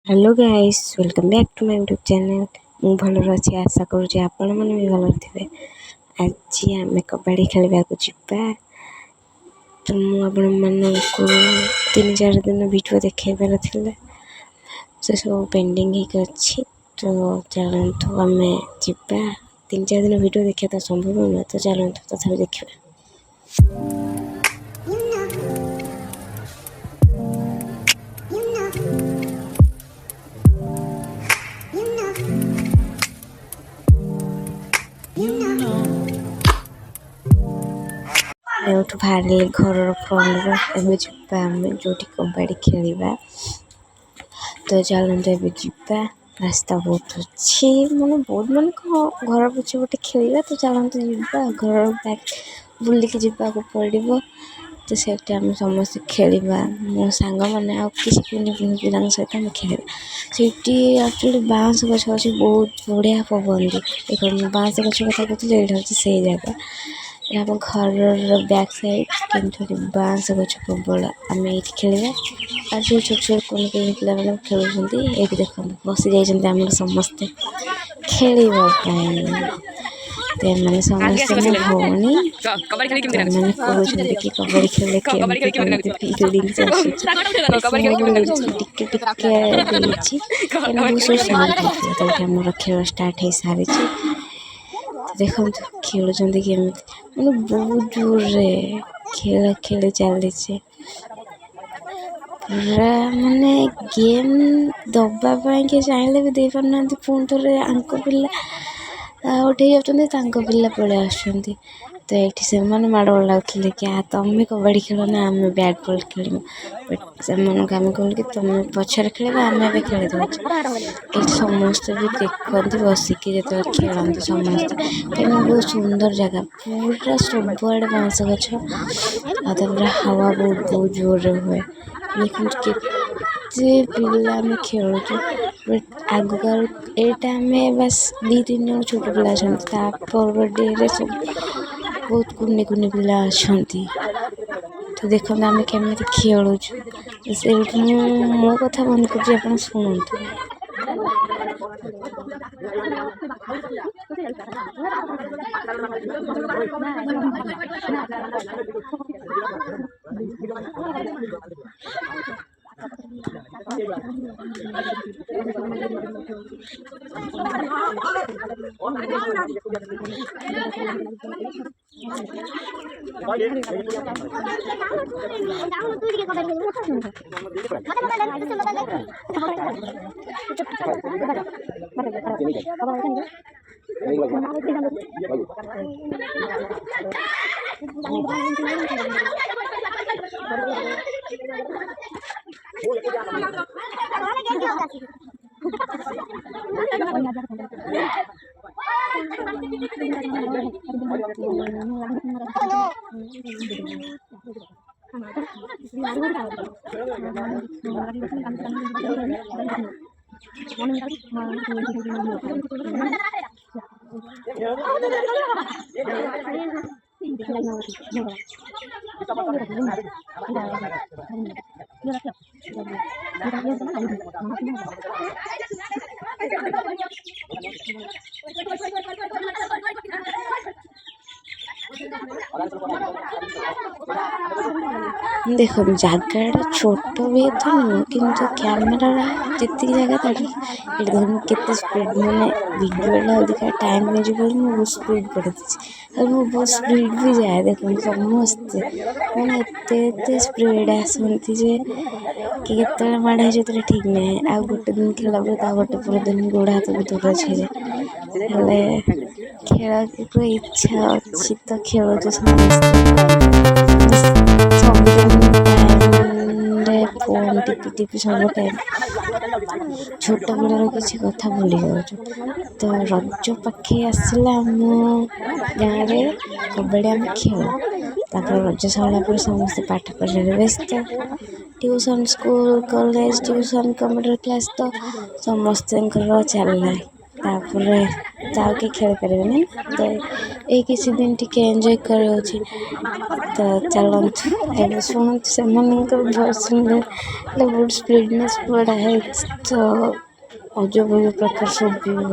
Hello guys, welcome back to my YouTube channel. मु भलर अच्छी आशा करुँच आपण मैंने भी भल थे। आज आम कबाड़ी खेलने जीवा। तो मुझे 3-4 दिन वीडियो देखेबार से सब पेंडिंग अच्छी। तो चलतु आम जा 3-4 दिन वीडियो देखा तो संभव नुह। तो चलतु तथा देखा। एठू बाहर घर फ्रंट जा जो कबाड़ी खेलवा। तो चलते जा। रास्ता बहुत अच्छी माने बहुत मान घर पीछे गोटे खेलवा। तो चलते जा घर बैक बुलिक जावाक पड़ो। तो से समस्त खेलवा मो सांग मैंने किसी पिला सहित आम खेल से एक्चुअली बाँस गछ अच्छी बहुत बढ़िया पवन दिए। बाँस गछ कथा कहते ये से जगह आम घर बैक साइड कि बाँस गछ प्रबल आम ये खेलवा। और जो छोट छोट कुन पे खेलुंट ये देख बसी जाम समस्ते खेलने। तो मैंने समस्त भौणी मैंने कहते कि कबड्डी खेले फीलिंग खेल स्टार्ट हो सारी। देखो खेल मैंने बहुत जोर खेल खेल चली पूरा माने गेम दबापाई के चाहिए भी दे पारना। पुणी थे आंक पिला उठे जाते पिला पलि आसुँच। तो ये से माड़ लगुले कि तुम्हें कबाड़ी खेल ना आम बैट बॉल खेल। बट से आम कहल कि तुम पचर खेल आम ए खेल ये समस्त भी देखते बसिकी जो खेलते समस्त कहीं बहुत सुंदर जगह पूरा सबुआड़े बाँस गछ। पूरा हवा बहुत बहुत जोर हुए देखते पिला खेलु। बट आगकार ये बस 2-3 जन छोट पिला पर डे सब बहुत कुनि कुनि पिला अच्छा। तो देखो आम केमी खेलु से मो कथा मन कर शुणु। देखो जगह छोट भी तो नुह कि कैमेरा जी जगह ये देखो के स्पीड मैंने वीडियो अधिका टाइम में बहुत स्पीड पढ़ी और वो बहुत स्पीड भी जाए। देखो समस्ते मैंने एत स्पीड आसती जे कि माड़ हो ठीक नहीं। आ गोटे दिन खेला गोटे दिन गोड़ हाथ भी दूर छे खेल पूरा इच्छा अच्छी। तो खेल फोन टिपि टिपि सब टाइम छोट बेलर किसी कथा भूली जाऊँ। तो रज पाखे आसला आम गाँव में कबाड़ी आम खेल रज सरला पर समस्त पाठ पढ़ाई व्यस्त tuition school college tuition computer class तो समस्त चलना। ତାପରେ ତ ଆଉ କେହି ଖେଳିପାରିବେନି। ତ ଏଇ କିଛି ଦିନ ଟିକେ ଏନ୍ଜୟ କରାଉଛି। ତ ଚାଲନ୍ତୁ ଏବେ ଶୁଣନ୍ତୁ ସେମାନଙ୍କର ଭଏସ୍ ଶୁଣିଲେ ବହୁତ ସ୍ପିଡ଼ନେସ୍ ବଢ଼ାଏ। ତ ଅଜବ ପ୍ରକାର ଶୁଭିବ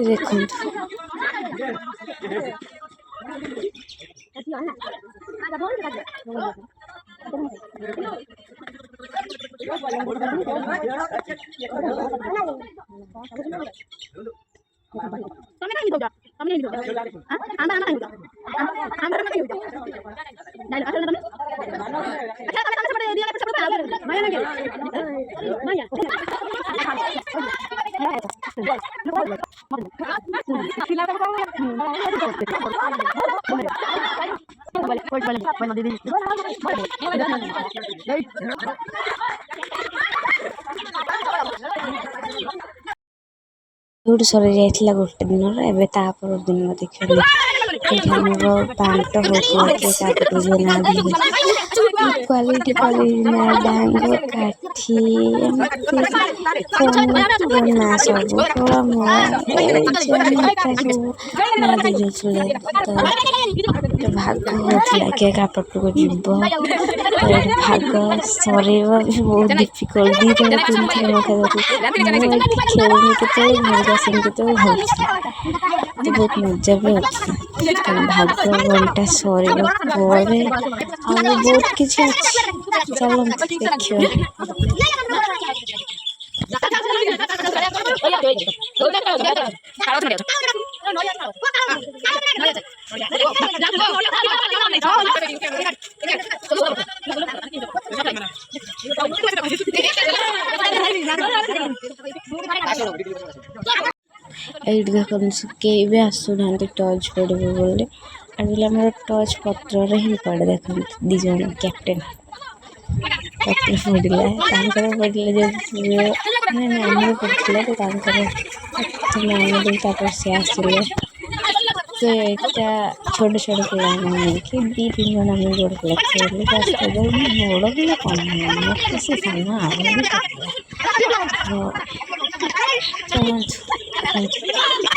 ଦେଖନ୍ତୁ। ଯେଉଁଠି ସରିଯାଇଥିଲା ଗୋଟେ ଦିନର, ଏବେ ତା ପର ଦିନ ଦେଖିଲି ଏଇଠି ଆମର ବାଣ୍ଟ ହେଉଥିଲା କିଏ କାହାକୁ ନା କ୍ୱାଲିଟି ନା ଡାଙ୍ଗ କାଠି ଏମିତି ଫୋନ୍ ନା ସବୁ ଫଳମୂଳ ତାକୁ ନା ଦେଇଦେଉଥିଲେ। ତ ଭାଗ ହେଉଥିଲା କିଏ କାହା ପାଖକୁ ଯିବ। ତ ଏଠି ଭାଗ ସରେଇବ ବି ବହୁତ ଡିଫିକଲ୍ଟ। 2 ଥର 3 ଥର ମତେ ମୁଁ ଏଠି ଖେଳିନି କେତେବେଳେ ଘରକୁ ଆସିନି କେତେବେଳେ ଭାବୁଥିଲି। ତ ବହୁତ ମଜା ବି ହେଉଥିଲା। ଭାଗ ବଣ୍ଟା ସରିବା ପରେ ଆହୁରି ବହୁତ କିଛି ଅଛି, ଚାଲନ୍ତୁ ଦେଖିବା। ଏଇଠି ଦେଖନ୍ତୁ କେହି ବି ଆସୁନାହାନ୍ତି ଟଚ୍ ପଡ଼ିବ ବୋଲି। ଆଜିକାଲି ଆମର ଟଚ୍ ପତ୍ରରେ ହିଁ ପଡ଼େ। ଦେଖନ୍ତୁ 2 ଜଣ କ୍ୟାପ୍ଟେନ୍ ପତ୍ର ପଡ଼ିଲା, ତାଙ୍କର ପଡ଼ିଲା ଯଦି ଆମର ପଡ଼ିଥିଲା ତ ତାଙ୍କର ପ୍ରଥମେ ଆମେ ଦେବୁ ତାପରେ ସେ ଆସିଲେ। ତ ଏଇଟା ଛୋଟ ଛୋଟ ପିଲାମାନେ ନେଇକି 2-3 ଜଣ ଆମେ ବଡ଼ ପିଲା ଖେଳିଲୁ। ବଡ଼ ପିଲା କ'ଣ ମୋତେ ସେ ସାନ ଆହୁରି ବି ଚାଲନ୍ତୁ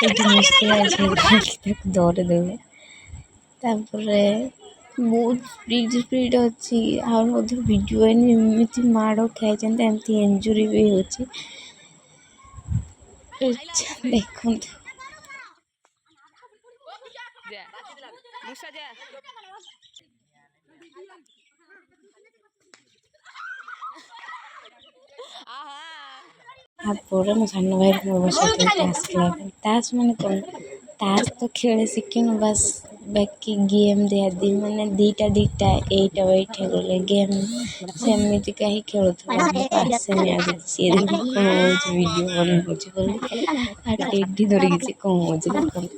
ଏଠି ମିଶିଲା ତାକୁ ଧରି ଦେବେ। ତାପରେ ବହୁତ ସ୍ପିଡ଼ ଅଛି। ଆଉ ମଧ୍ୟ ଭିଡ଼ିଓ ଏମିତି ମାଡ଼ ଖାଇଛନ୍ତି, ଏମିତି ଇଞ୍ଜୁରି ବି ହେଉଛି। ଦେଖନ୍ତୁ ତାପରେ ମୋ ସାନ ଭାଇ ମୋ ସହିତ ତାସ୍ ଖେଳିବା ପାଇଁ। ତାସ୍ ମାନେ କ'ଣ, ତାସ୍ ତ ଖେଳି ଶିଖିନୁ, ବାସ୍ ବାକି ଗେମ୍ ଦିଆଦି ମାନେ 2ଟା 8 ଗଲେ ଗେମ୍ ସେମିତି କାହିଁ ଖେଳୁଥିବ। ଆମକୁ ଆସେନି ଆଜି ସିଏ କ'ଣ ହେଉଛି ଭିଡ଼ିଓ ବନଉଛି ବୋଲି ଆଉ ଟେଡ଼ି ଧରିକି ସେ କ'ଣ ହେଉଛି ଦେଖନ୍ତୁ।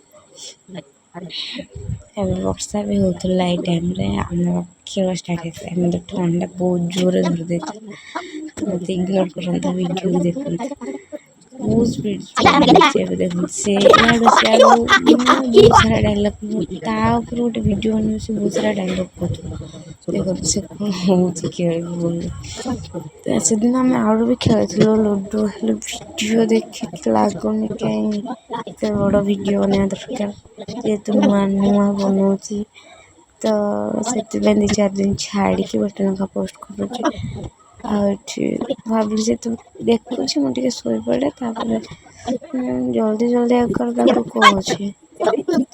ଏବେ ବର୍ଷା ବି ହେଉଥିଲା ଏଇ ଟାଇମ୍ରେ ଆମ ଖେଳ ଷ୍ଟାର୍ଟ ହେଇଥିଲା। ଆମେ ତ ଥଣ୍ଡା ବହୁତ ଜୋରରେ ଧରି ଦେଇଥିଲା। ତ ମୋତେ ଇଗ୍ନୋର କରନ୍ତୁ, ଭିଡ଼ିଓ ଦେଖନ୍ତୁ। ବହୁତ ସ୍ପିଡ଼ ଚାଲିଛି ଏବେ ଦେଖନ୍ତୁ। ସେ ଇଆଡ଼ୁ ସିଆଡ଼ୁ ବହୁତ ସାରା ଡାଇଲଗ୍, ତା ଉପରେ ଗୋଟେ ଭିଡ଼ିଓ ବନାଉଛି ବହୁତ ସାରା ଡାଇଲଗ୍ କରୁଥିବ। ଦେଖନ୍ତୁ ସେ କ'ଣ ହେଉଛି ଖେଳିବୁ ବୋଲି। ତ ସେଦିନ ଆମେ ଆହୁରି ବି ଖେଳିଥିଲୁ ଲୁଡ଼ୁ, ହେଲେ ଭିଡ଼ିଓ ଦେଖିକି ଲାଗୁନି କାହିଁ ଏତେ ବଡ଼ ଭିଡ଼ିଓ ବନେଇବା ଦରକାର, ଯେହେତୁ ନୂଆ ବନଉଛି। ତ ସେଥିପାଇଁ 2-4 ଦିନ ଛାଡ଼ିକି ଗୋଟେ ଲେଖା ପୋଷ୍ଟ କରୁଛି। ଆଉ ଏଠି ଭାବିଲି ଯେ ତୁ ଦେଖୁଛି ମୁଁ ଟିକେ ଶୋଇପଡ଼େ, ତାପରେ ଜଲ୍ଦି ଆକାର ତାକୁ କହୁଛି।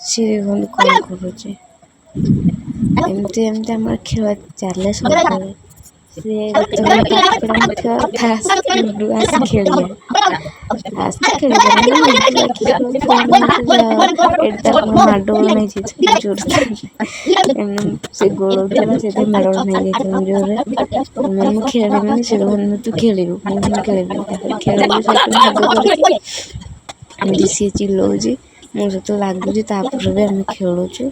ସିଏ ଦେଖନ୍ତୁ କ'ଣ କରୁଛି। ଏମିତି ଆମର ଖେଳ ଚାଲେ ସବୁବେଳେ। ସିଏ ଯେତେବେଳେ ପାଠ ପଢ଼ା ନଥିବ ତାସ୍ ଲୁଡ଼ୁ ଆସି ଖେଳିବା। ତାସ୍ ତ ଖେଳିପାରେନି, ଲୁଡ଼ୁ ବାକି ଖେଳୁଥିବ। ଏଠି ତାକୁ ମାଡ଼ଗୋଳ ନେଇଯାଇଛି ଜୋରେ। ସେ ଗୋଳଉଥିଲା ସେଥିପାଇଁ ମାଡ଼ଗୋଳ ନେଇଯାଇଥିଲା ଜୋରରେ। ମୁଁ ଖେଳିବିନି, ସେ ତୁ ଖେଳିବୁ, ମୁଁ ଖେଳିବିନି। ତାପରେ ଖେଳିବୁ ସହିତ ଭାଗ କରିକି ଏମିତି ସିଏ ଚିଲଉଛି, ମୋ ସହିତ ଲାଗୁଛି, ତାପରେ ବି ଆମେ ଖେଳୁଛୁ।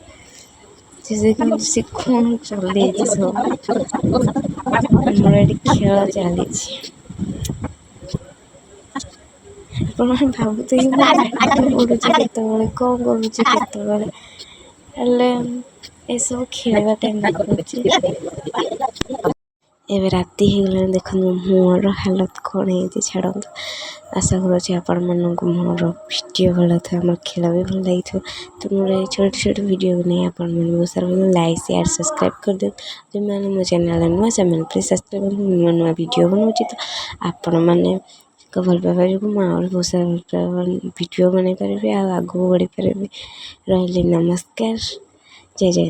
ସେ କ'ଣ ଚଲେଇଛି ସବୁ। ଆମର ଏଠି ଖେଳ ଚାଲିଛି। ଆପଣମାନେ ଭାବୁଥିବେ ମୁଁ ପାଠ ପଢ଼ୁଛି କେତେବେଳେ, କ'ଣ କରୁଛି କେତେବେଳେ, ହେଲେ ଏସବୁ ଖେଳିବା ଟାଇମ୍ରେ କରୁଛି। ଏବେ ରାତି ହେଇଗଲାଣି ଦେଖନ୍ତୁ ମୋର ହାଲତ କ'ଣ ହେଇଛି ଛାଡ଼ନ୍ତୁ। ଆଶା କରୁଛି ଆପଣମାନଙ୍କୁ ମୋର ଭିଡ଼ିଓ ଭଲ ଥିବ, ଆମର ଖେଳ ବି ଭଲ ଲାଗିଥିବ। ତ ମୋର ଏଇ ଛୋଟ ଛୋଟ ଭିଡ଼ିଓକୁ ନେଇ ଆପଣମାନେ ବହୁତ ସାରା ଲାଇକ୍ ସେୟାର ସବସ୍କ୍ରାଇବ୍ କରିଦିଅନ୍ତୁ। ଯେଉଁମାନେ ମୋ ଚ୍ୟାନେଲ୍ ନୂଆ ସେମାନେ ପ୍ଲିଜ୍ ସବସ୍କ୍ରାଇବ୍ କରନ୍ତୁ। ନୂଆ ନୂଆ ଭିଡ଼ିଓ ବନାଉଛି ତ ଆପଣମାନେ ଭଲ ପାଇବା ଯୋଗୁଁ ମୁଁ ଆହୁରି ବହୁତ ସାରା ଭିଡ଼ିଓ ବନେଇ ପାରିବି ଆଉ ଆଗକୁ ବଢ଼ିପାରିବି। ରହିଲି ନମସ୍କାର, ଜୟ ଜୟ।